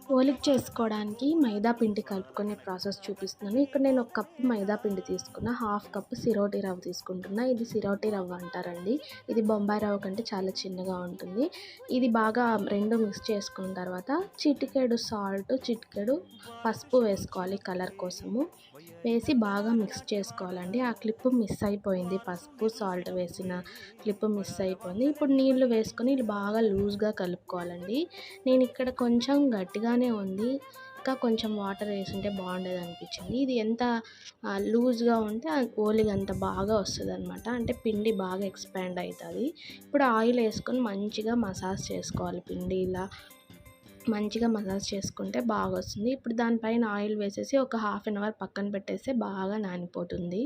ఓలిగ చేసుకోవడానికి మైదా పిండి కలుపుకునే ప్రాసెస్ చూపిస్తున్నాను. ఇక్కడ నేను ఒక కప్పు మైదా పిండి తీసుకున్న, హాఫ్ కప్పు సిరోటి రవ్వ తీసుకుంటున్నా. ఇది సిరోటి రవ్వ అంటారండి. ఇది బొంబాయి రవ్వ కంటే చాలా చిన్నగా ఉంటుంది. ఇది బాగా 2 మిక్స్ చేసుకున్న తర్వాత చిటికెడు సాల్ట్, చిటికెడు పసుపు వేసుకోవాలి కలర్ కోసము. వేసి బాగా మిక్స్ చేసుకోవాలండి. ఆ క్లిప్ మిస్ అయిపోయింది. పసుపు, సాల్ట్ వేసిన క్లిప్ మిస్ అయిపోయింది. ఇప్పుడు నీళ్లు వేసుకొని ఇది బాగా లూజ్‌గా కలుపుకోవాలండి. నేను ఇక్కడ కొంచెం గట్టిగానే ఉంది. ఇంకా కొంచెం వాటర్ వేసుంటే బాగుండేదనిపించింది. ఇది ఎంత లూజ్‌గా ఉంటే ఓలిగ అంత బాగా వస్తదనమాట. అంటే పిండి బాగా ఎక్స్పాండ్ అయితది. ఇప్పుడు ఆయిల్ వేసుకొని మంచిగా మసాజ్ చేసుకోవాలి పిండి ఇలా. మంచిగా మసాజ్ చేసుకుంటే బాగా వస్తుంది. ఇప్పుడు దానిపైన ఆయిల్ వేసేసి ఒక హాఫ్ అన్ అవర్ పక్కన పెట్టేస్తే బాగా నానిపోతుంది.